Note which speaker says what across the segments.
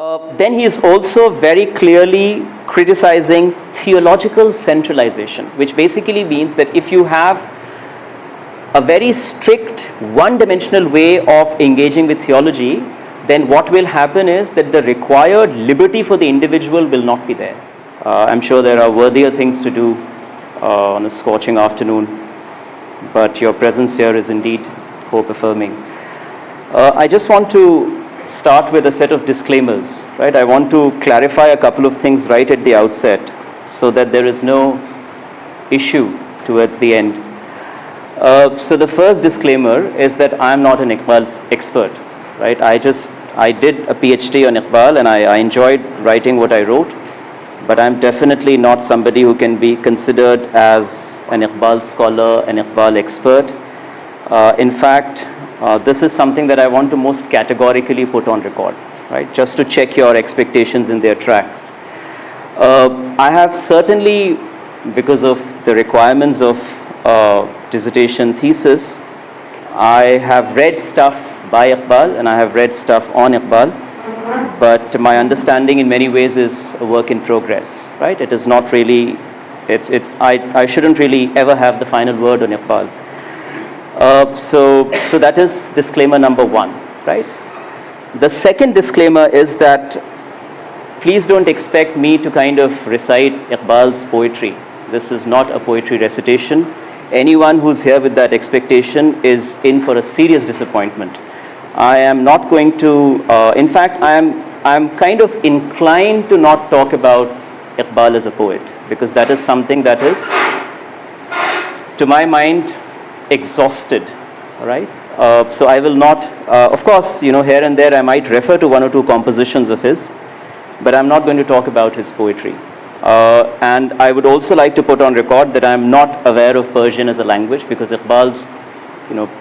Speaker 1: Then he is also very clearly criticizing theological centralization, which basically means that if you have a very strict one-dimensional way of engaging with theology, then what will happen is that the required liberty for the individual will not be there. I'm sure there are worthier things to do on a scorching afternoon, but your presence here is indeed hope-affirming. I just want to start with a set of disclaimers, right? I want to clarify a couple of things right at the outset so that there is no issue towards the end. So the first disclaimer is that I am not an Iqbal's expert, right? I did a PhD on Iqbal and I enjoyed writing what I wrote, but I'm definitely not somebody who can be considered as an Iqbal scholar, an Iqbal expert. In fact, this is something that I want to most categorically put on record, right? Just to check your expectations in their tracks. I have certainly, because of the requirements of dissertation thesis, I have read stuff by Iqbal and I have read stuff on Iqbal, but my understanding in many ways is a work in progress, right? It is not really, I shouldn't really ever have the final word on Iqbal. So that is disclaimer number one, right? The second disclaimer is that please don't expect me to kind of recite Iqbal's poetry. This is not a poetry recitation. Anyone who's here with that expectation is in for a serious disappointment. I am not going to, in fact, I'm kind of inclined to not talk about Iqbal as a poet, because that is something that is, to my mind, exhausted, all right? So I will not, of course, here and there I might refer to one or two compositions of his, but I'm not going to talk about his poetry. And I would also like to put on record that I'm not aware of Persian as a language, because Iqbal's,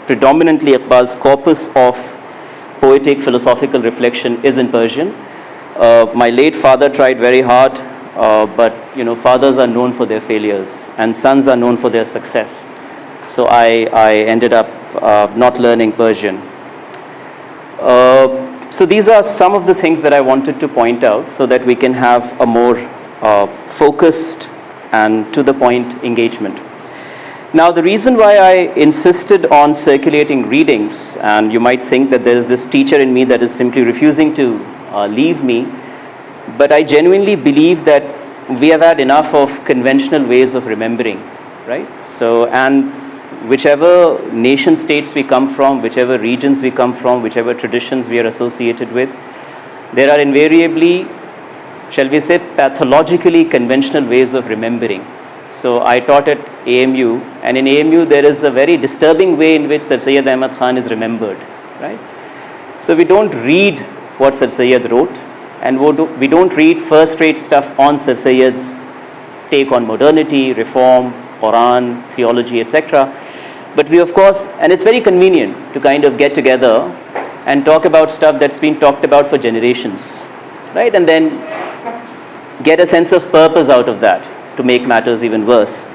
Speaker 1: predominantly Iqbal's corpus of poetic philosophical reflection is in Persian. My late father tried very hard, but fathers are known for their failures and sons are known for their success. So I ended up not learning Persian. So these are some of the things that I wanted to point out so that we can have a more focused and to the point engagement. Now, the reason why I insisted on circulating readings, and you might think that there is this teacher in me that is simply refusing to leave me, but I genuinely believe that we have had enough of conventional ways of remembering, right? So, and whichever nation states we come from, whichever regions we come from, whichever traditions we are associated with, there are invariably, shall we say, pathologically conventional ways of remembering. So I taught at AMU, and in AMU there is a very disturbing way in which Sir Syed Ahmad Khan is remembered, right? So we don't read what Sir Syed wrote, and we don't read first-rate stuff on Sir Syed's take on modernity, reform, Quran, theology, etc. But we, of course, and it's very convenient to kind of get together and talk about stuff that's been talked about for generations, right? And then get a sense of purpose out of that to make matters even worse.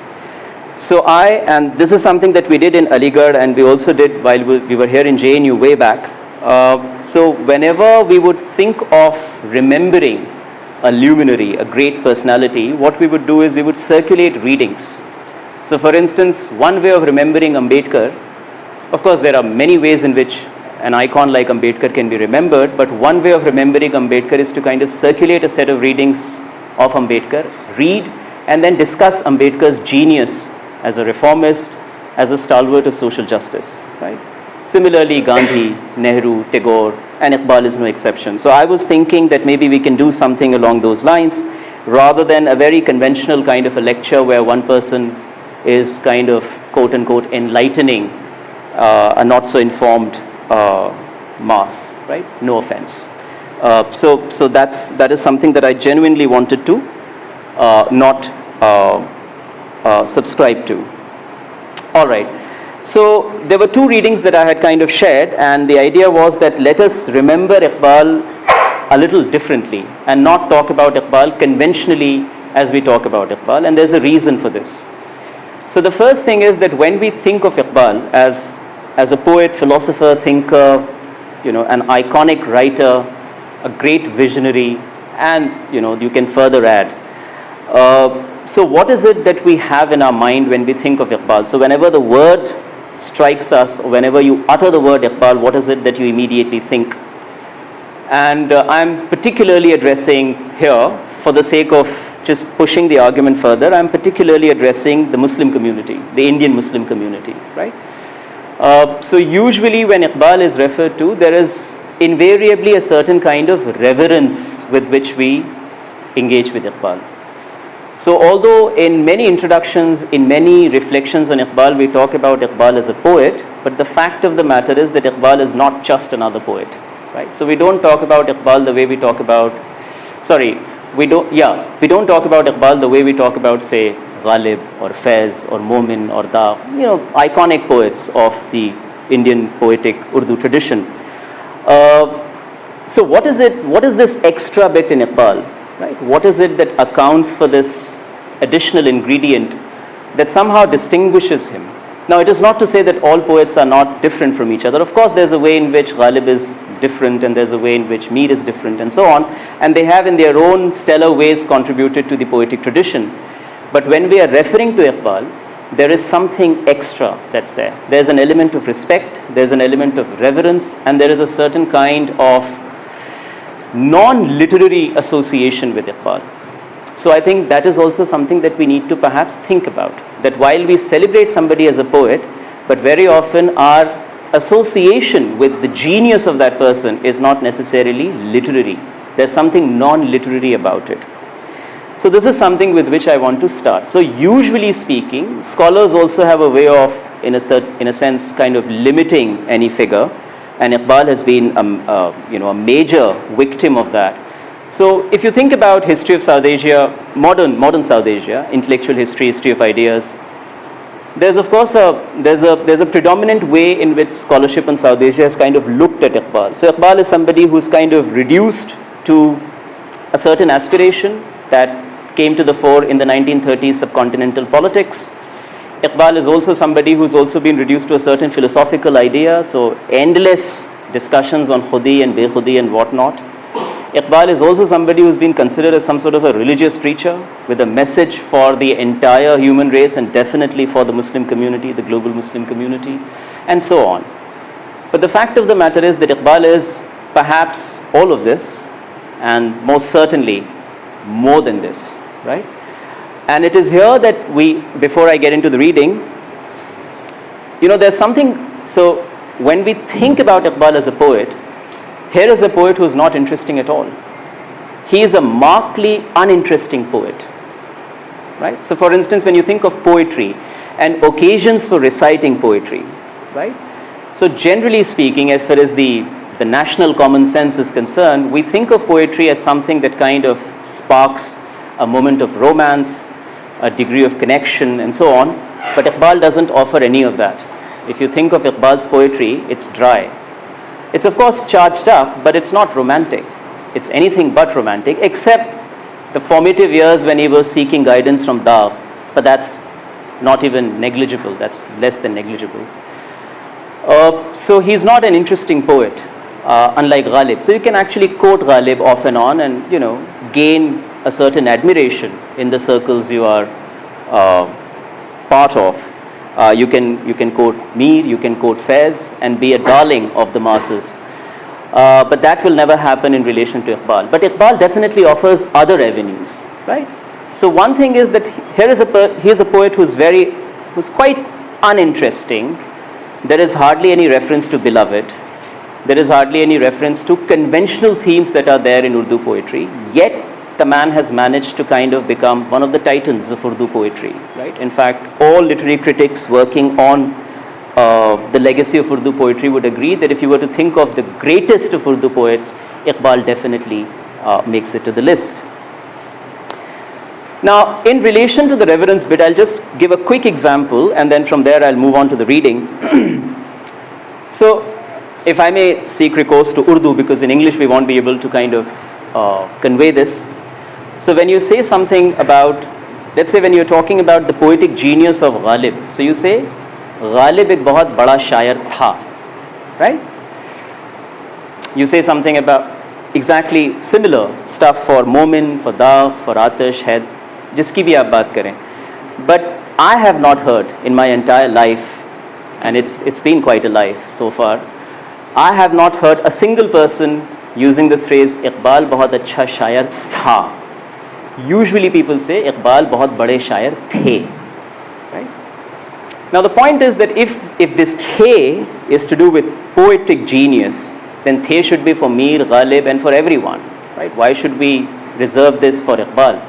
Speaker 1: So and this is something that we did in Aligarh and we also did while we were here in JNU way back. So whenever we would think of remembering a luminary, a great personality, what we would do is we would circulate readings. So for instance, one way of remembering Ambedkar, of course there are many ways in which an icon like Ambedkar can be remembered, but one way of remembering Ambedkar is to kind of circulate a set of readings of Ambedkar, read, and then discuss Ambedkar's genius as a reformist, as a stalwart of social justice, right? Similarly, Gandhi, Nehru, Tagore, and Iqbal is no exception. So I was thinking that maybe we can do something along those lines, rather than a very conventional kind of a lecture where one person is kind of, quote unquote, enlightening a not so informed mass, right? No offense. So that is something that I genuinely wanted to not subscribe to. All right. So there were two readings that I had kind of shared, and the idea was that let us remember Iqbal a little differently and not talk about Iqbal conventionally as we talk about Iqbal, and there's a reason for this. So the first thing is that when we think of Iqbal as a poet, philosopher, thinker, an iconic writer, a great visionary, and you can further add. So what is it that we have in our mind when we think of Iqbal? So whenever the word strikes us, or whenever you utter the word Iqbal, what is it that you immediately think? And I'm particularly addressing here, for the sake of just pushing the argument further, I'm particularly addressing the Muslim community, the Indian Muslim community, right? So usually when Iqbal is referred to, there is invariably a certain kind of reverence with which we engage with Iqbal. So although in many introductions, in many reflections on Iqbal, we talk about Iqbal as a poet, but the fact of the matter is that Iqbal is not just another poet, right? So we don't talk about Iqbal the way we talk about, we don't talk about Iqbal the way we talk about, say, Ghalib or Faiz or Momin or Da, iconic poets of the Indian poetic Urdu tradition. So what is this extra bit in Iqbal? Right? What is it that accounts for this additional ingredient that somehow distinguishes him? Now, it is not to say that all poets are not different from each other. Of course, there's a way in which Ghalib is different, and there's a way in which Mir is different, and so on. And they have, in their own stellar ways, contributed to the poetic tradition. But when we are referring to Iqbal, there is something extra that's there. There's an element of respect, there's an element of reverence, and there is a certain kind of non-literary association with Iqbal. So I think that is also something that we need to perhaps think about, that while we celebrate somebody as a poet, but very often our association with the genius of that person is not necessarily literary. There's something non-literary about it. So this is something with which I want to start. So usually speaking, scholars also have a way of, in a sense, kind of limiting any figure, and Iqbal has been a major victim of that. So if you think about history of South Asia, modern South Asia, intellectual history, history of ideas, there's of course there's a predominant way in which scholarship in South Asia has kind of looked at Iqbal. So Iqbal is somebody who's kind of reduced to a certain aspiration that came to the fore in the 1930s subcontinental politics. Iqbal is also somebody who's also been reduced to a certain philosophical idea, so endless discussions on khudi and bekhudi and whatnot. Iqbal is also somebody who's been considered as some sort of a religious preacher with a message for the entire human race, and definitely for the Muslim community, the global Muslim community, and so on. But the fact of the matter is that Iqbal is perhaps all of this, and most certainly more than this, right? And it is here that before I get into the reading, there's something, so when we think about Iqbal as a poet, here is a poet who is not interesting at all. He is a markedly uninteresting poet, right? So for instance, when you think of poetry and occasions for reciting poetry, right? So generally speaking, as far as the national common sense is concerned, we think of poetry as something that kind of sparks a moment of romance, a degree of connection, and so on. But Iqbal doesn't offer any of that. If you think of Iqbal's poetry, it's dry. It's of course charged up, but it's not romantic. It's anything but romantic, except the formative years when he was seeking guidance from Daw, but that's not even negligible, that's less than negligible. So he's not an interesting poet, unlike Ghalib. So you can actually quote Ghalib off and on and, gain a certain admiration in the circles you are part of. You can quote Mir, you can quote Faiz and be a darling of the masses. But that will never happen in relation to Iqbal. But Iqbal definitely offers other avenues, right? So one thing is that here's a poet who's quite uninteresting. There is hardly any reference to beloved. There is hardly any reference to conventional themes that are there in Urdu poetry. Yet the man has managed to kind of become one of the titans of Urdu poetry, right? In fact, all literary critics working on the legacy of Urdu poetry would agree that if you were to think of the greatest of Urdu poets, Iqbal definitely makes it to the list. Now, in relation to the reverence bit, I'll just give a quick example, and then from there I'll move on to the reading. So, if I may seek recourse to Urdu, because in English we won't be able to kind of convey this. So when you say something about, let's say when you're talking about the poetic genius of Ghalib, so you say, Ghalib ek bahut bada shayar tha, right? You say something about, exactly similar stuff for Momin, for Daag, for Atish, Head, जिसकी भी आप बात करें. But I have not heard in my entire life, and it's been quite a life so far, I have not heard a single person using this phrase, Iqbal बहुत अच्छा शायर था. Usually people say Iqbal बहुत बड़े शायर थे. Right? Now the point is that if this the is to do with poetic genius, then the should be for Mir, Ghalib and for everyone. Right? Why should we reserve this for Iqbal?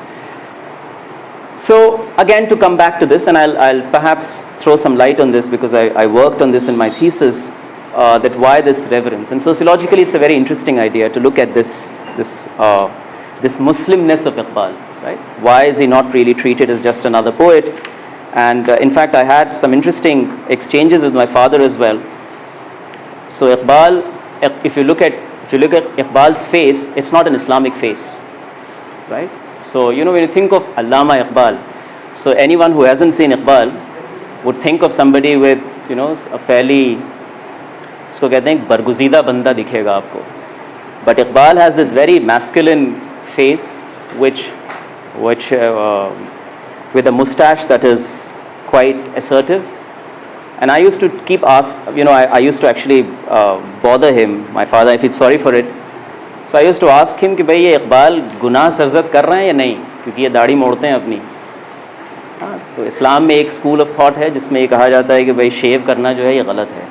Speaker 1: So again, to come back to this, and I'll perhaps throw some light on this because I worked on this in my thesis, that why this reverence. And sociologically it's a very interesting idea to look at this Muslimness of Iqbal. Right? Why is he not really treated as just another poet? And in fact, I had some interesting exchanges with my father as well. So Iqbal, if you look at Iqbal's face, it's not an Islamic face, right? So when you think of Allama Iqbal, so anyone who hasn't seen Iqbal would think of somebody with a fairly, इसको कहते हैं बरगुज़ीदा बंदा दिखेगा आपको. But Iqbal has this very masculine face, which with a mustache that is quite assertive. And I used to keep I used to actually bother him, my father, if he's sorry for it. So I used to ask him कि भाई ये इकबाल गुनाह सरजद कर रहे हैं या नहीं, क्योंकि ये दाढ़ी मोड़ते हैं अपनी. हाँ, तो इस्लाम में एक स्कूल ऑफ थॉट है जिसमें ये कहा जाता है कि भाई शेव करना जो है ये गलत है.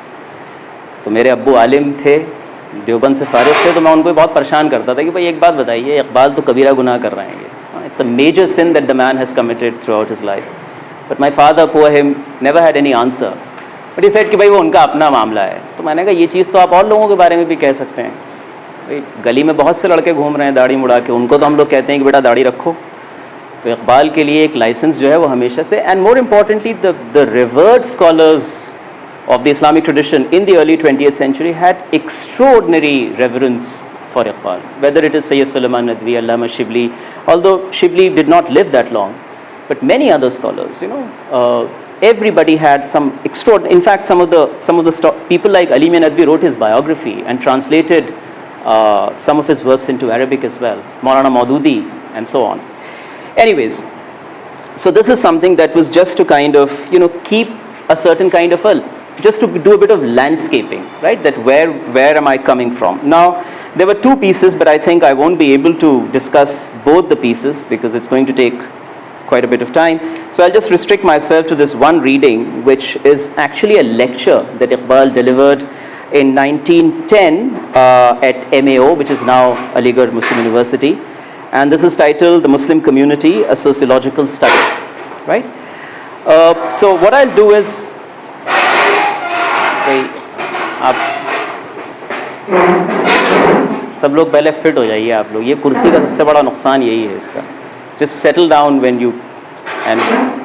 Speaker 1: तो मेरे अब्बू आलिम थे, देवबंद से फारिग थे, तो मैं उनको बहुत परेशान करता था कि भाई एक बात बताइए, इकबाल तो कबीरा गुनाह कर रहे हैं. It's a major sin that the man has committed throughout his life. But my father, poor him, never had any answer. But he said कि भाई वो उनका अपना मामला है. तो मैंने कहा ये चीज़ तो आप और लोगों के बारे में भी कह सकते हैं. भाई गली में बहुत से लड़के घूम रहे हैं दाढ़ी मुड़ा के, उनको तो हम लोग कहते हैं कि बेटा दाढ़ी रखो. तो इकबाल के लिए एक लाइसेंस जो है वो हमेशा से, and more importantly the revered scholars of the Islamic tradition in the early 20th century had extraordinary reverence for Iqbal, whether it is Sayyid Sulaiman Nadwi, Allama Shibli, although Shibli did not live that long, but many other scholars, everybody had some extraordinary. In fact, some of the people like Ali Mian Nadwi wrote his biography and translated some of his works into Arabic as well, Maulana Maududi and so on. Anyways, so this is something that was just to kind of keep a certain kind of just to do a bit of landscaping, right? That where am I coming from? Now, there were two pieces, but I think I won't be able to discuss both the pieces because it's going to take quite a bit of time. So I'll just restrict myself to this one reading, which is actually a lecture that Iqbal delivered in 1910 at MAO, which is now Aligarh Muslim University. And this is titled The Muslim Community, a Sociological Study, right? So what I'll do is, सब लोग पहले fit हो जाइए आप लोग. ये कुर्सी का सबसे बड़ा नुकसान यही है इसका. Just settle down when you, and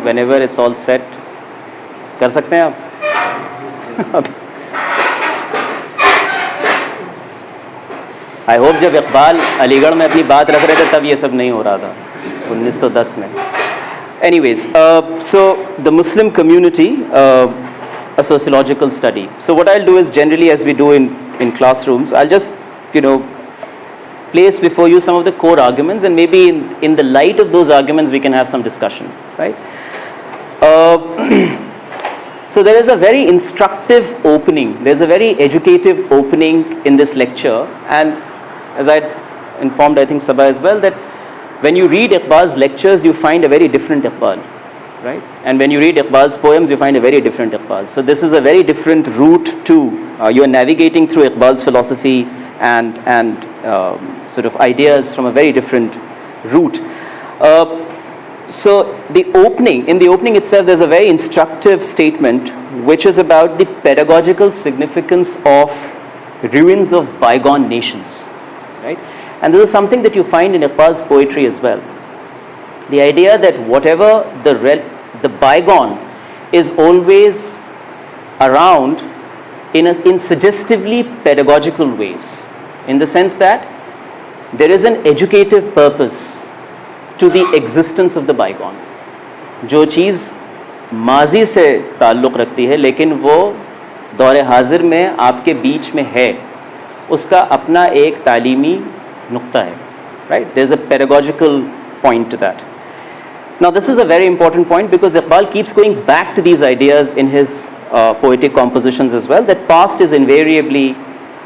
Speaker 1: whenever it's all set. कर सकते हैं आप? I hope जब इकबाल अलीगढ़ में अपनी बात रख रहे थे तब ये सब नहीं हो रहा था 1910 में. Anyways, so the Muslim community, a sociological study. So what I'll do is, generally as we do in classrooms, I'll just place before you some of the core arguments, and maybe in the light of those arguments we can have some discussion, right? So there is a very instructive opening, there's a very educative opening in this lecture, and as I informed I think Sabah as well, that when you read Iqbal's lectures you find a very different Iqbal, right? And when you read Iqbal's poems you find a very different Iqbal. So this is a very different route to, you are navigating through Iqbal's philosophy and sort of ideas from a very different route. So in the opening itself there's a very instructive statement which is about the pedagogical significance of ruins of bygone nations, right? And this is something that you find in Iqbal's poetry as well. The idea that whatever the bygone is always around in suggestively pedagogical ways, in the sense that there is an educative purpose to the existence of the bygone. जो चीज़ माजी से ताल्लुक़ रखती है लेकिन वो दौर हाजिर में आपके बीच में है, उसका अपना एक तालीमी नुक्ता है, right? There's a pedagogical point to that. Now this is a very important point because Iqbal keeps going back to these ideas in his poetic compositions as well, that past is invariably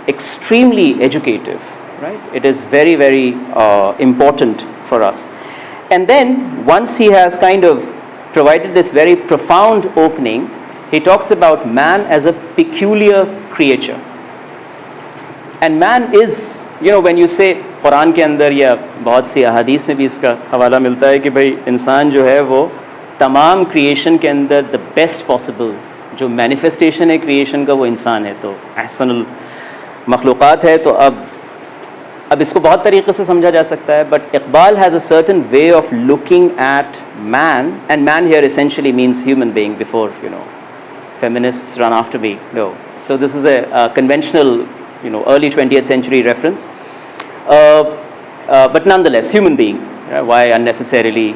Speaker 1: extremely educative, right? It is very, very important for us. And then once he has kind of provided this very profound opening, he talks about man as a peculiar creature. And man is, you know, when you say Quran के अंदर या बहुत सी अहादीस में भी इसका हवाला मिलता है कि भाई इंसान जो है वो तमाम क्रिएशन के अंदर द बेस्ट पॉसिबल जो मैनिफेस्टेशन है क्रिएशन का वो इंसान है, तो अहसनुल मखलूक़ात है. तो अब इसको बहुत तरीक़े से समझा जा सकता है, but Iqbal has a certain way of looking at man, and man here essentially means human being before feminists run after me. No. So this is a conventional, early 20th century reference. But nonetheless, human being. Why unnecessarily,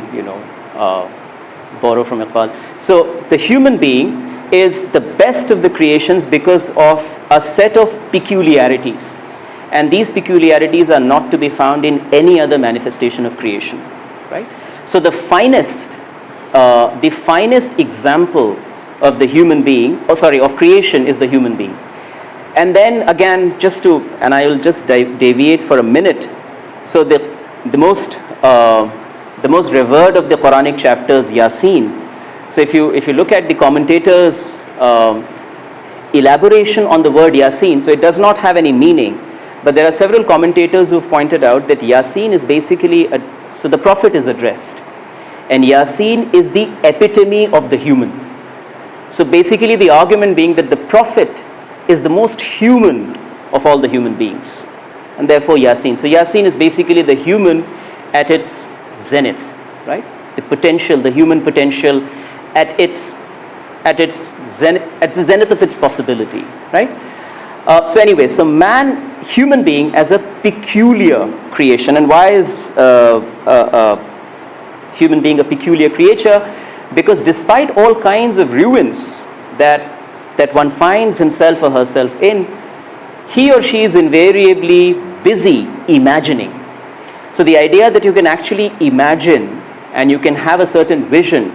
Speaker 1: borrow from Iqbal? So the human being is the best of the creations because of a set of peculiarities. And these peculiarities are not to be found in any other manifestation of creation. Right? So the finest example of the human being, of creation is the human being. And then again, and I will just deviate for a minute. So the most revered of the Quranic chapters, Yasin. So if you look at the commentators' elaboration on the word Yasin, so it does not have any meaning, but there are several commentators who've pointed out that Yasin is basically so the Prophet is addressed, and Yasin is the epitome of the human. So basically the argument being that the Prophet is the most human of all the human beings, and therefore Yasin. So Yasin is basically the human at its zenith, right? The potential, the human potential at the zenith of its possibility, right? So anyway, so human being as a peculiar creation. And why is human being a peculiar creature? Because despite all kinds of ruins that one finds himself or herself in, he or she is invariably busy imagining. So the idea that you can actually imagine and you can have a certain vision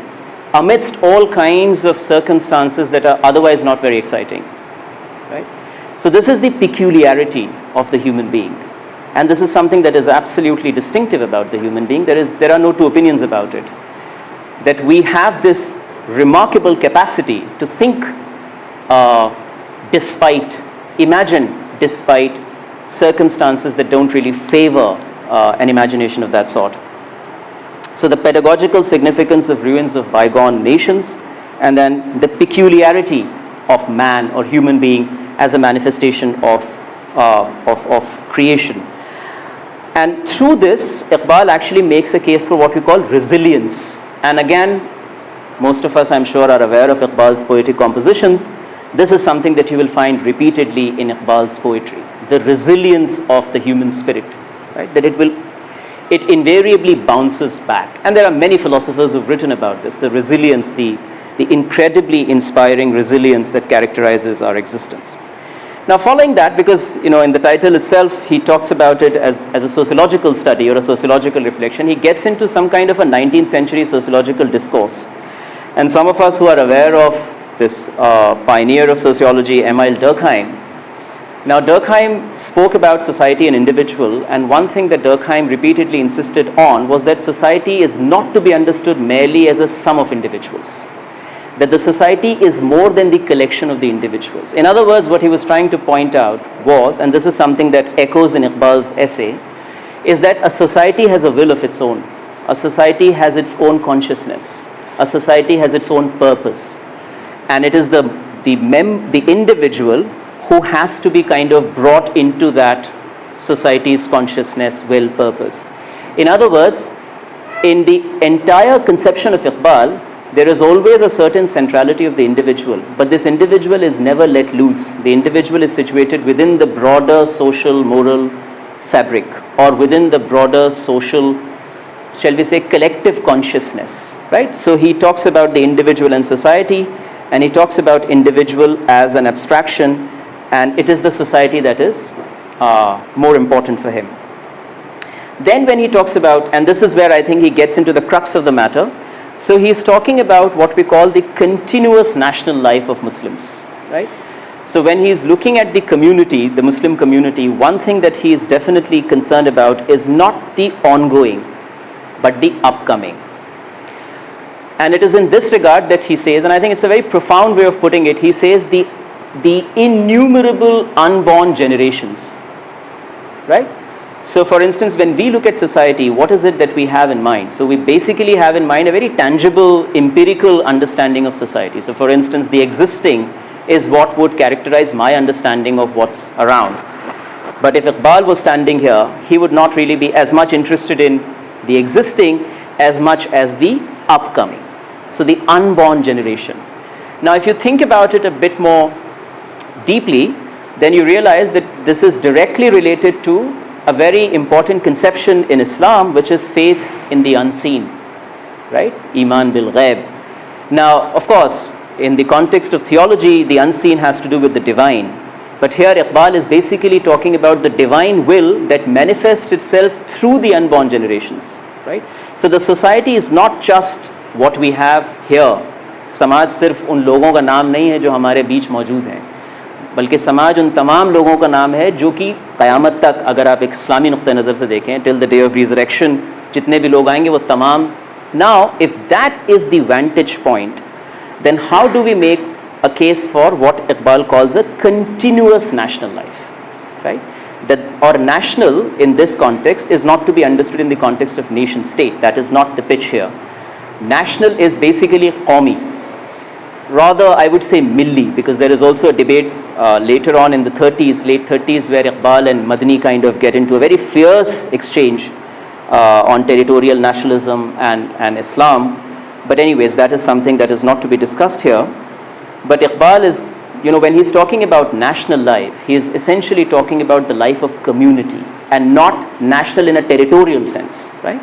Speaker 1: amidst all kinds of circumstances that are otherwise not very exciting, right? So this is the peculiarity of the human being, and this is something that is absolutely distinctive about the human being. There are no two opinions about it, that we have this remarkable capacity to think imagine despite circumstances that don't really favor an imagination of that sort. So the pedagogical significance of ruins of bygone nations, and then the peculiarity of man or human being as a manifestation of creation. And through this, Iqbal actually makes a case for what we call resilience. And again, most of us, I'm sure, are aware of Iqbal's poetic compositions. This is something that you will find repeatedly in Iqbal's poetry, the resilience of the human spirit, right? That it invariably bounces back. And there are many philosophers who've written about this, the resilience, the incredibly inspiring resilience that characterizes our existence. Now following that, because in the title itself he talks about it as a sociological study or a sociological reflection, he gets into some kind of a 19th century sociological discourse. And some of us who are aware of this pioneer of sociology, Emile Durkheim. Now Durkheim spoke about society and individual, and one thing that Durkheim repeatedly insisted on was that society is not to be understood merely as a sum of individuals, that the society is more than the collection of the individuals. In other words, what he was trying to point out was, and this is something that echoes in Iqbal's essay, is that a society has a will of its own. A society has its own consciousness. A society has its own purpose. And it is the individual who has to be kind of brought into that society's consciousness, will, purpose. In other words, in the entire conception of Iqbal, there is always a certain centrality of the individual, but this individual is never let loose. The individual is situated within the broader social, moral fabric, or within the broader social, shall we say, collective consciousness, right? So he talks about the individual and society, and he talks about individual as an abstraction, and it is the society that is more important for him. Then when he talks about, and this is where I think he gets into the crux of the matter, so he's talking about what we call the continuous national life of Muslims, right? So when he's looking at the community, the Muslim community, one thing that he is definitely concerned about is not the ongoing, but the upcoming. And it is in this regard that he says, and I think it's a very profound way of putting it, he says the innumerable unborn generations, right? So for instance, when we look at society, what is it that we have in mind? So we basically have in mind a very tangible, empirical understanding of society. So for instance, the existing is what would characterize my understanding of what's around. But if Iqbal was standing here, he would not really be as much interested in the existing as much as the upcoming. So the unborn generation. Now if you think about it a bit more deeply, then you realize that this is directly related to a very important conception in Islam, which is faith in the unseen, right? Iman bil ghaib. Now, of course, in the context of theology, the unseen has to do with the divine. But here Iqbal is basically talking about the divine will that manifests itself through the unborn generations, right? So the society is not just what we have here. समाज सिर्फ उन लोगों का नाम नहीं है जो हमारे बीच मौजूद हैं, बल्कि समाज उन तमाम लोगों का नाम है जो कि क़यामत तक, अगर आप एक इस्लामी नुक्ते नज़र से देखें, till the day of resurrection जितने भी लोग आएंगे वो तमाम. Now, if that is the vantage point, then how do we make a case for what Iqbal calls a continuous national life, right? That or national in this context is not to be understood in the context of nation state. That is not the pitch here. National is basically qawmi. Rather, I would say Milli, because there is also a debate later on in the 30s, late 30s, where Iqbal and Madni kind of get into a very fierce exchange on territorial nationalism and Islam. But anyways, that is something that is not to be discussed here. But Iqbal is, when he's talking about national life, he is essentially talking about the life of community and not national in a territorial sense, right?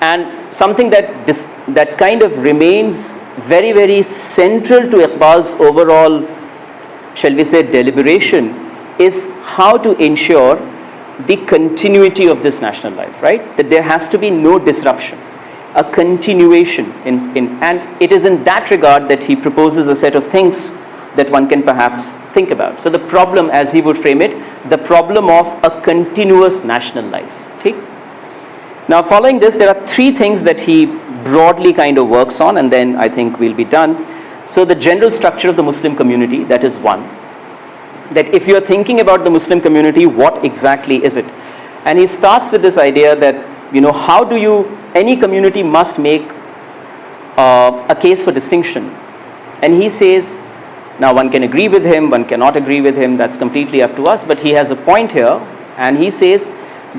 Speaker 1: And something that kind of remains very, very central to Iqbal's overall, shall we say, deliberation is how to ensure the continuity of this national life, right? That there has to be no disruption, a continuation and it is in that regard that he proposes a set of things that one can perhaps think about. So the problem, as he would frame it, the problem of a continuous national life. Okay? Now following this, there are three things that he broadly kind of works on, and then I think we'll be done. So the general structure of the Muslim community, that is one. That if you are thinking about the Muslim community, what exactly is it? And he starts with this idea that, how do any community must make a case for distinction. And he says, now one can agree with him, one cannot agree with him, that's completely up to us, but he has a point here, and he says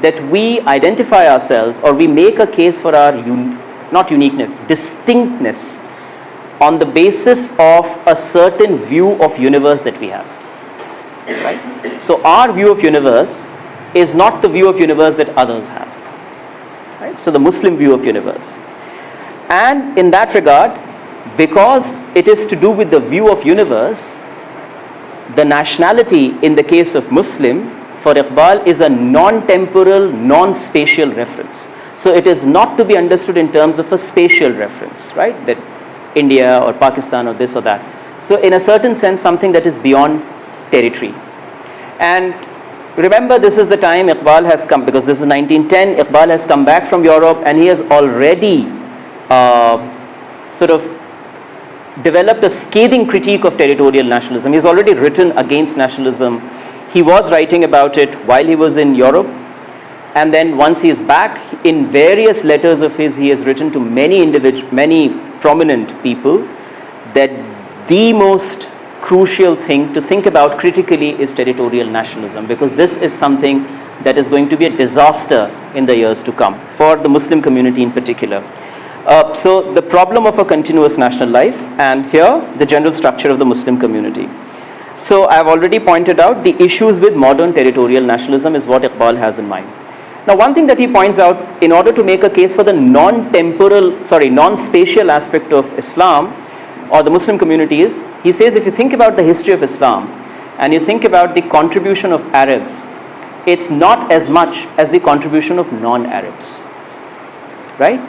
Speaker 1: that we identify ourselves, or we make a case for our, not uniqueness, distinctness, on the basis of a certain view of universe that we have, right? So our view of universe is not the view of universe that others have, right? So the Muslim view of universe. And in that regard, because it is to do with the view of universe, the nationality in the case of Muslim for Iqbal is a non-temporal, non-spatial reference. So it is not to be understood in terms of a spatial reference, right? That India or Pakistan or this or that. So in a certain sense, something that is beyond territory. And remember, this is the time Iqbal has come, because this is 1910, Iqbal has come back from Europe and he has already sort of developed a scathing critique of territorial nationalism. He's already written against nationalism. He was writing about it while he was in Europe. And then once he is back, in various letters of his, he has written to many prominent people that the most crucial thing to think about critically is territorial nationalism, because this is something that is going to be a disaster in the years to come for the Muslim community in particular. So the problem of a continuous national life, and here the general structure of the Muslim community. So I have already pointed out the issues with modern territorial nationalism is what Iqbal has in mind. Now one thing that he points out, in order to make a case for the non-spatial aspect of Islam or the Muslim community is, he says if you think about the history of Islam and you think about the contribution of Arabs it's not as much as the contribution of non-Arabs, right?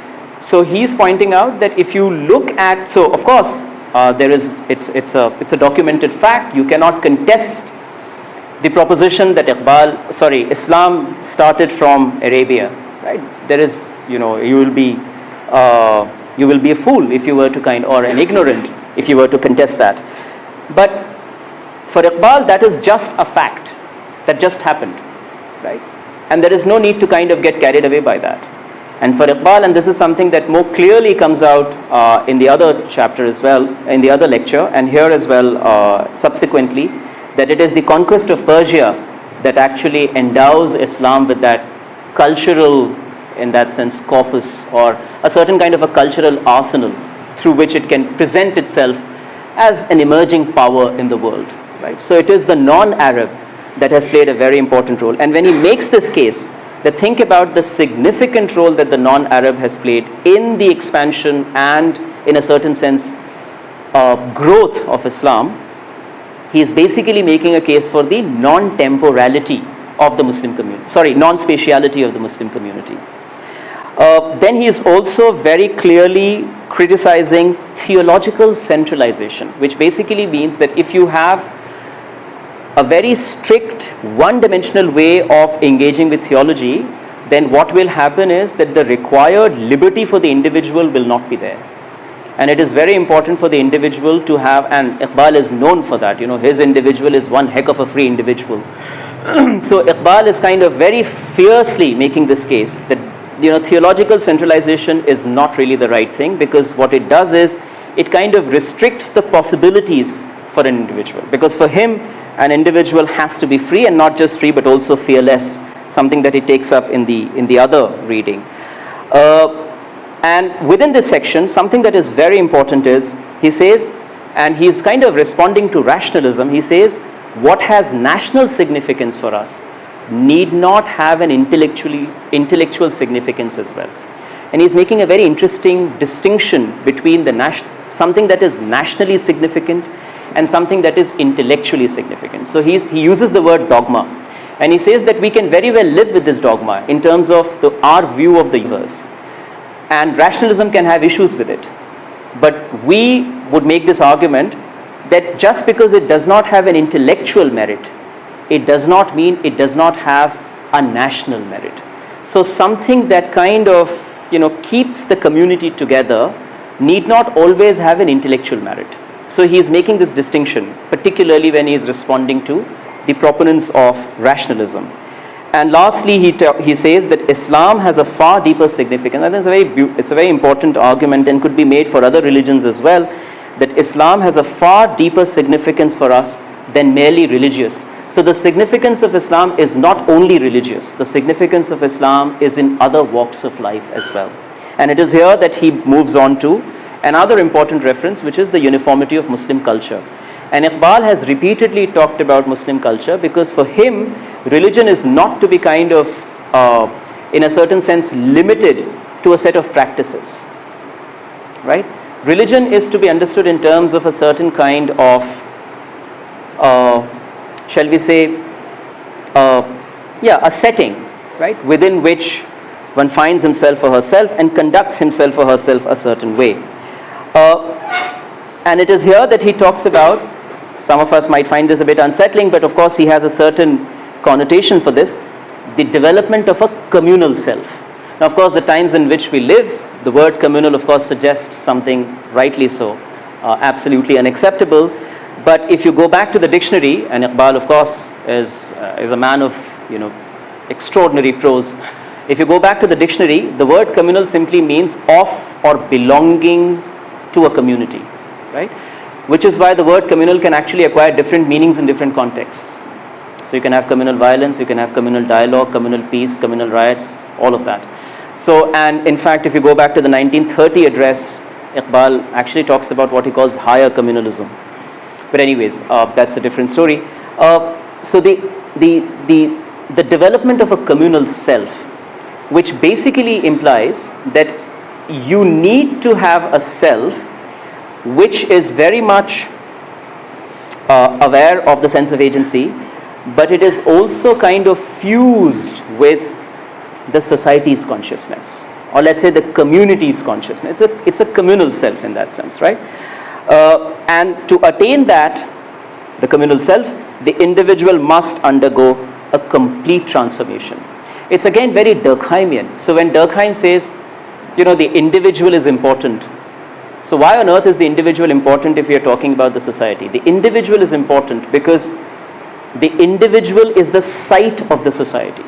Speaker 1: So he's pointing out that if you look at, so of course, it's a documented fact. You cannot contest the proposition that Islam started from Arabia, right? There is, you will be a fool if you were to or an ignorant if you were to contest that. But for Iqbal, that is just a fact that just happened, right? And there is no need to get carried away by that. And for Iqbal, and this is something that more clearly comes out in the other chapter as well, in the other lecture, and here as well subsequently, that it is the conquest of Persia that actually endows Islam with that cultural, in that sense, corpus, or a certain kind of a cultural arsenal through which it can present itself as an emerging power in the world, right? So it is the non-Arab that has played a very important role. And when he makes this case, that think about the significant role that the non-Arab has played in the expansion and, in a certain sense, growth of Islam, he is basically making a case for the non-temporality of the Muslim community, non-spatiality of the Muslim community. Then he is also very clearly criticizing theological centralization, which basically means that if you have a very strict one-dimensional way of engaging with theology, then what will happen is that the required liberty for the individual will not be there. And it is very important for the individual to have, and Iqbal is known for that, his individual is one heck of a free individual. So Iqbal is very fiercely making this case that theological centralization is not really the right thing, because what it does is it restricts the possibilities for an individual, because for him an individual has to be free, and not just free but also fearless, something that he takes up in the other reading. And within this section, something that is very important is, he says, and he's responding to rationalism, he says, what has national significance for us need not have an intellectual significance as well. And he's making a very interesting distinction between something that is nationally significant and something that is intellectually significant. So he uses the word dogma, and he says that we can very well live with this dogma in terms of our view of the universe, and rationalism can have issues with it. But we would make this argument that just because it does not have an intellectual merit, it does not mean it does not have a national merit. So something that keeps the community together need not always have an intellectual merit. So he is making this distinction, particularly when he is responding to the proponents of rationalism. And lastly, he says that Islam has a far deeper significance. And it's a very important argument, and could be made for other religions as well, that Islam has a far deeper significance for us than merely religious. So the significance of Islam is not only religious. The significance of Islam is in other walks of life as well. And it is here that he moves on to another important reference, which is the uniformity of Muslim culture. And Iqbal has repeatedly talked about Muslim culture, because for him, religion is not to be in a certain sense, limited to a set of practices, right? Religion is to be understood in terms of a certain kind of, shall we say, a setting, right, within which one finds himself or herself and conducts himself or herself a certain way. And it is here that he talks about, some of us might find this a bit unsettling, but of course he has a certain connotation for this, the development of a communal self. Now, of course, the times in which we live, the word communal, of course, suggests something rightly so, absolutely unacceptable. But if you go back to the dictionary, and Iqbal, of course, is a man of extraordinary prose. If you go back to the dictionary, the word communal simply means of or belonging to a community, right? Which is why the word communal can actually acquire different meanings in different contexts. So you can have communal violence, you can have communal dialogue, communal peace, communal riots, all of that. So, and in fact, if you go back to the 1930 address, Iqbal actually talks about what he calls higher communalism. But anyways, that's a different story. So the development of a communal self, which basically implies that you need to have a self which is very much aware of the sense of agency, but it is also kind of fused with the society's consciousness, or let's say the community's consciousness. It's a communal self in that sense, right? And to attain that, the communal self, the individual must undergo a complete transformation. It's again very Durkheimian. So when Durkheim says, the individual is important, so why on earth is the individual important if we are talking about the society? The individual is important because the individual is the site of the society,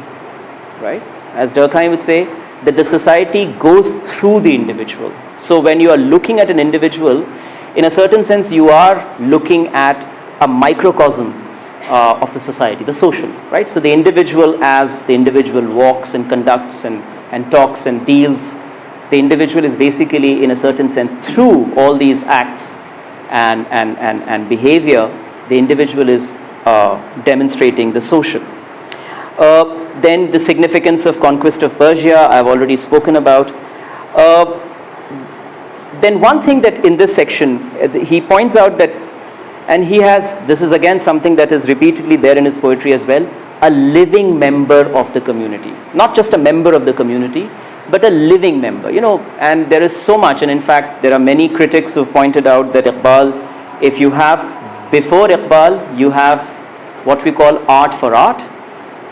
Speaker 1: right? As Durkheim would say, that the society goes through the individual. So when you are looking at an individual, in a certain sense, you are looking at a microcosm of the society, the social, right? So the individual, as the individual walks and conducts and talks and deals, the individual is basically, in a certain sense, through all these acts and behavior, the individual is demonstrating the social. Then the significance of conquest of Persia, I've already spoken about. Then one thing that in this section, he points out that, and this is again something that is repeatedly there in his poetry as well, a living member of the community. Not just a member of the community, but a living member, and there is so much, and in fact, there are many critics who've pointed out that Iqbal, if you have, before Iqbal, you have what we call art for art,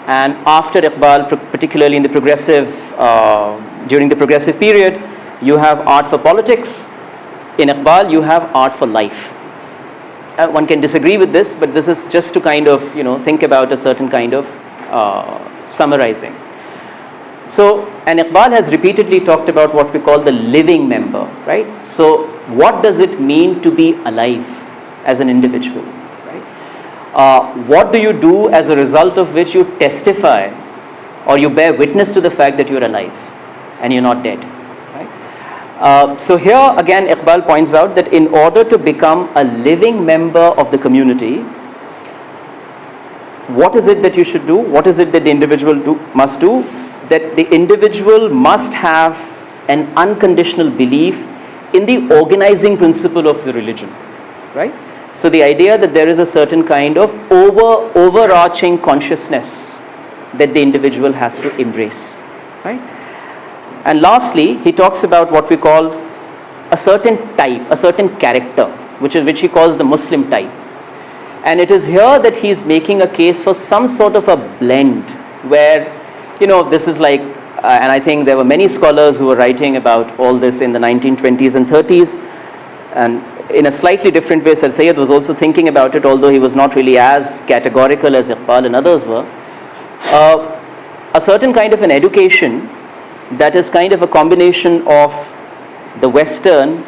Speaker 1: and after Iqbal, particularly in the during the progressive period, you have art for politics. In Iqbal, you have art for life. One can disagree with this, but this is just to kind of, think about a certain kind of summarizing. So, and Iqbal has repeatedly talked about what we call the living member, right? So, what does it mean to be alive as an individual, right? What do you do as a result of which you testify or you bear witness to the fact that you're alive and you're not dead, right? So here again Iqbal points out that in order to become a living member of the community, what is it that you should do? What is it that the individual must do? That the individual must have an unconditional belief in the organizing principle of the religion, right? So the idea that there is a certain kind of overarching consciousness that the individual has to embrace, right? And lastly, he talks about what we call a certain type, a certain character, which he calls the Muslim type. And it is here that he is making a case for some sort of a blend where, this is like, and I think there were many scholars who were writing about all this in the 1920s and 30s, and in a slightly different way, Sir Sayyid was also thinking about it, although he was not really as categorical as Iqbal and others were. A certain kind of an education that is kind of a combination of the Western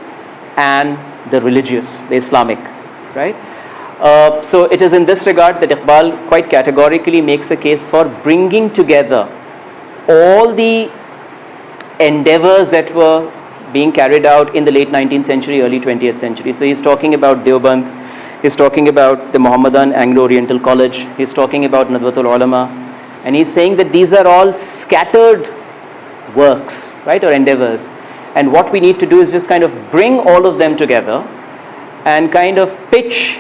Speaker 1: and the religious, the Islamic, right? So it is in this regard that Iqbal quite categorically makes a case for bringing together all the endeavors that were being carried out in the late 19th century, early 20th century. So he's talking about Deoband, he's talking about the Mohammedan Anglo-Oriental College, he's talking about Nadwatul Ulama, and he's saying that these are all scattered works, right, or endeavors. And what we need to do is just kind of bring all of them together and kind of pitch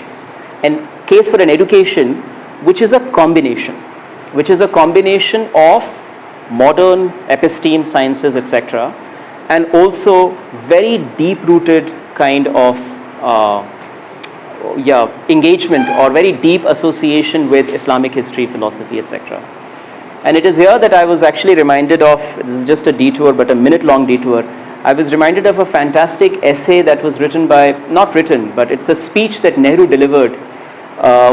Speaker 1: a case for an education which is a combination of modern episteme, sciences, etc., and also very deep-rooted kind of engagement or very deep association with Islamic history, philosophy, etc. And it is here that I was actually reminded of, this is just a detour, but a minute-long detour, I was reminded of a fantastic essay that was written by, not written, but it's a speech that Nehru delivered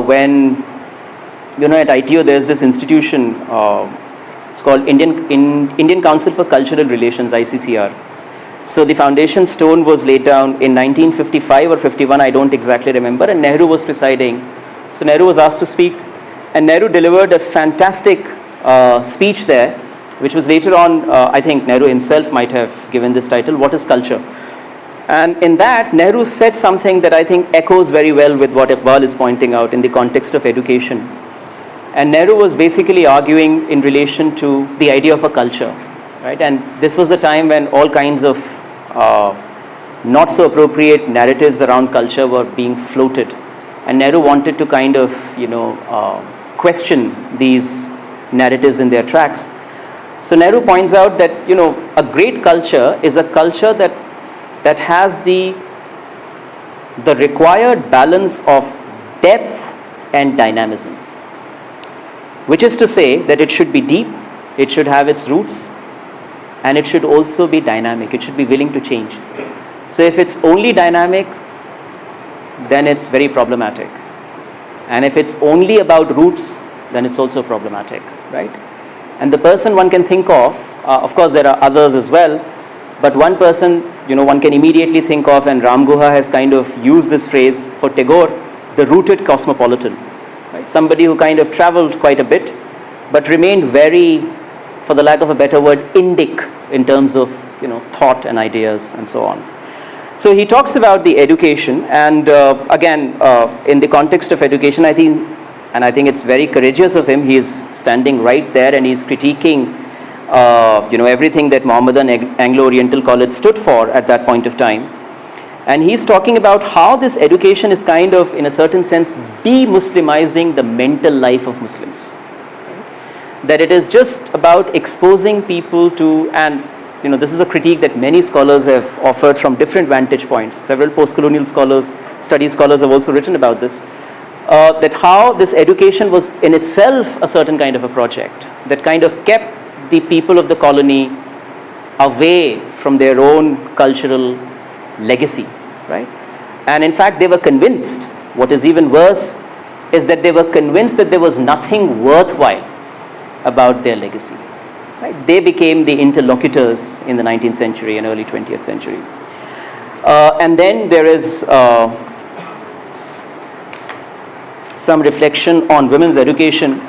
Speaker 1: when, at ITO there's this institution, it's called Indian Council for Cultural Relations, ICCR. So the foundation stone was laid down in 1955 or 51, I don't exactly remember, and Nehru was presiding. So Nehru was asked to speak, and Nehru delivered a fantastic speech there, which was later on, I think Nehru himself might have given this title, What is Culture? And in that, Nehru said something that I think echoes very well with what Iqbal is pointing out in the context of education. And Nehru was basically arguing in relation to the idea of a culture, right? And this was the time when all kinds of not so appropriate narratives around culture were being floated. And Nehru wanted to kind of, question these narratives in their tracks. So Nehru points out that, a great culture is a culture that has the required balance of depth and dynamism, which is to say that it should be deep, it should have its roots, and it should also be dynamic. It should be willing to change. So if it's only dynamic, then it's very problematic. And if it's only about roots, then it's also problematic, right? And the person one can think of course there are others as well, but one person, one can immediately think of, and Ram Guha has kind of used this phrase for Tagore, the rooted cosmopolitan, right? Somebody who kind of traveled quite a bit, but remained very, for the lack of a better word, Indic in terms of, thought and ideas and so on. So he talks about the education, and again, in the context of education, I think it's very courageous of him. He is standing right there and he's critiquing, everything that Mohammedan Anglo-Oriental College stood for at that point of time. And he's talking about how this education is kind of, in a certain sense, de-Muslimizing the mental life of Muslims. That it is just about exposing people to, and this is a critique that many scholars have offered from different vantage points. Several post-colonial scholars, study scholars have also written about this. That how this education was in itself a certain kind of a project that kind of kept the people of the colony away from their own cultural legacy, right? And in fact, they were convinced, what is even worse, is that they were convinced that there was nothing worthwhile about their legacy, right? They became the interlocutors in the 19th century and early 20th century. And then there is some reflection on women's education,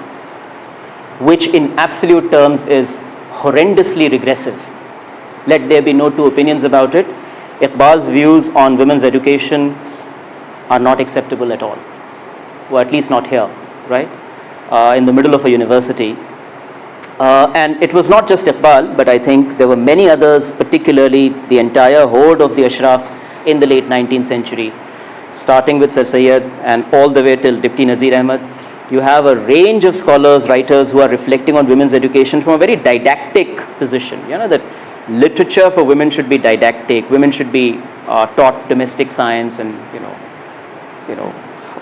Speaker 1: which in absolute terms is horrendously regressive. Let there be no two opinions about it. Iqbal's views on women's education are not acceptable at all, or at least not here, right? In the middle of a university. And it was not just Iqbal, but I think there were many others, particularly the entire horde of the Ashrafs in the late 19th century, starting with Sir Sayyid and all the way till Deputy Nazir Ahmad. You have a range of scholars, writers who are reflecting on women's education from a very didactic position. That literature for women should be didactic. Women should be taught domestic science and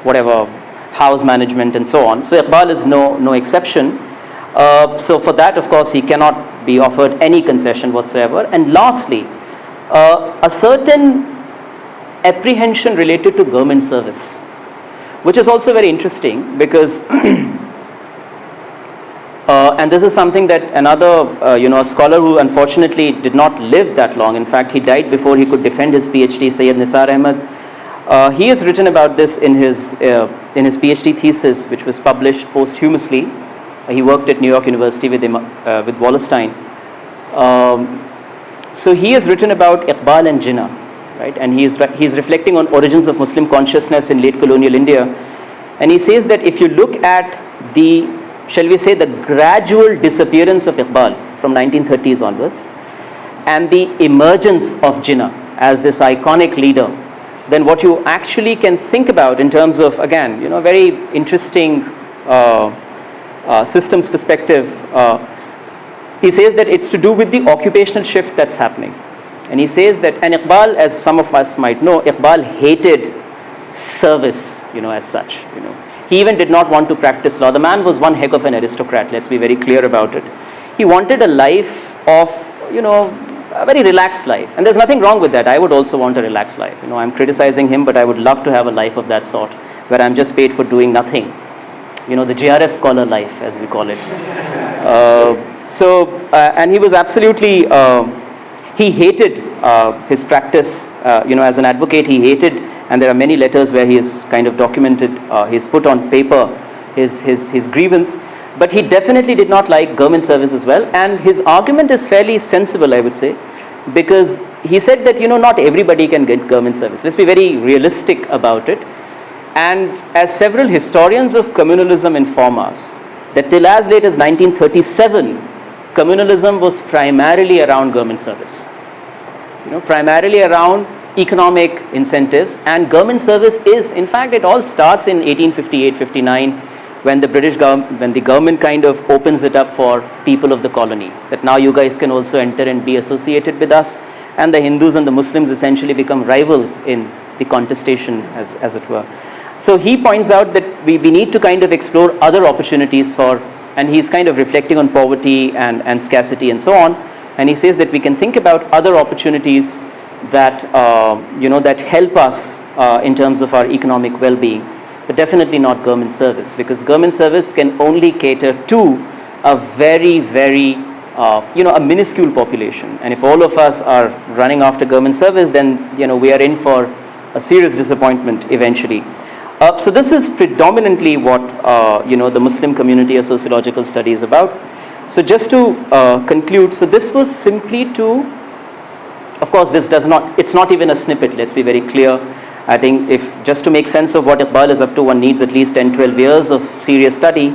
Speaker 1: whatever, house management and so on. So Iqbal is no exception. So for that, of course, he cannot be offered any concession whatsoever. And lastly, a certain apprehension related to government service, which is also very interesting because and this is something that another a scholar who unfortunately did not live that long, in fact he died before he could defend his PhD, Sayyid Nisar Ahmad, he has written about this in his PhD thesis, which was published posthumously. He worked at New York University with Wallerstein. So he has written about Iqbal and Jinnah, right? And he's reflecting on origins of Muslim consciousness in late colonial India. And he says that if you look at the, shall we say, the gradual disappearance of Iqbal from 1930s onwards, and the emergence of Jinnah as this iconic leader, then what you actually can think about in terms of, again, very interesting systems perspective, he says that it's to do with the occupational shift that's happening. And he says that, and Iqbal, as some of us might know, Iqbal hated service, as such. He even did not want to practice law. The man was one heck of an aristocrat, let's be very clear about it. He wanted a life of, a very relaxed life. And there's nothing wrong with that. I would also want a relaxed life. I'm criticizing him, but I would love to have a life of that sort, where I'm just paid for doing nothing. The JRF scholar life, as we call it. And he was absolutely, he hated his practice, as an advocate, he hated, and there are many letters where he has kind of documented, he's put on paper his grievance, but he definitely did not like government service as well, and his argument is fairly sensible, I would say, because he said that, not everybody can get government service. Let's be very realistic about it. And as several historians of communalism inform us, that till as late as 1937, communalism was primarily around government service. Primarily around economic incentives, and government service is, in fact, it all starts in 1858-59 when the government kind of opens it up for people of the colony, that now you guys can also enter and be associated with us, and the Hindus and the Muslims essentially become rivals in the contestation, as it were. So he points out that we need to kind of explore other opportunities for, and he's kind of reflecting on poverty and scarcity and so on, and he says that we can think about other opportunities that that help us in terms of our economic well-being, but definitely not government service, because government service can only cater to a very, very a minuscule population, and if all of us are running after government service, then we are in for a serious disappointment eventually. So this is predominantly what the Muslim community of sociological study is about. So just to conclude, so this was simply to, of course, it's not even a snippet, let's be very clear. I think if just to make sense of what Iqbal is up to, one needs at least 10, 12 years of serious study,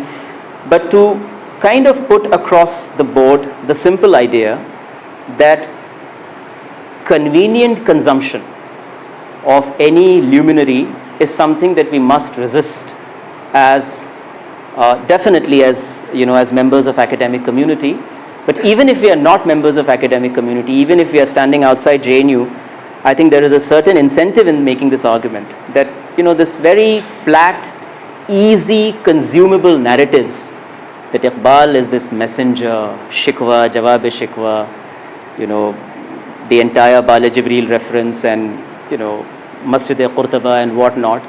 Speaker 1: but to kind of put across the board the simple idea that convenient consumption of any luminary is something that we must resist as definitely as members of academic community. But even if we are not members of academic community, even if we are standing outside JNU, I think there is a certain incentive in making this argument that this very flat, easy, consumable narratives that Iqbal is this messenger, shikwa, jawab-e-shikwa, the entire Bala Jibreel reference and Masjid-e-Qurtaba and whatnot.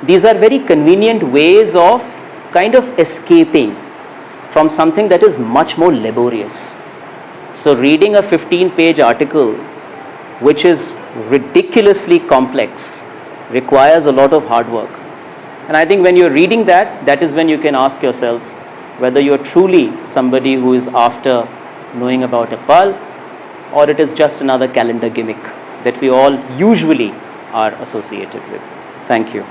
Speaker 1: These are very convenient ways of kind of escaping from something that is much more laborious. So reading a 15-page article, which is ridiculously complex, requires a lot of hard work. And I think when you're reading that is when you can ask yourselves whether you're truly somebody who is after knowing about Iqbal, or it is just another calendar gimmick that we all usually are associated with. Thank you.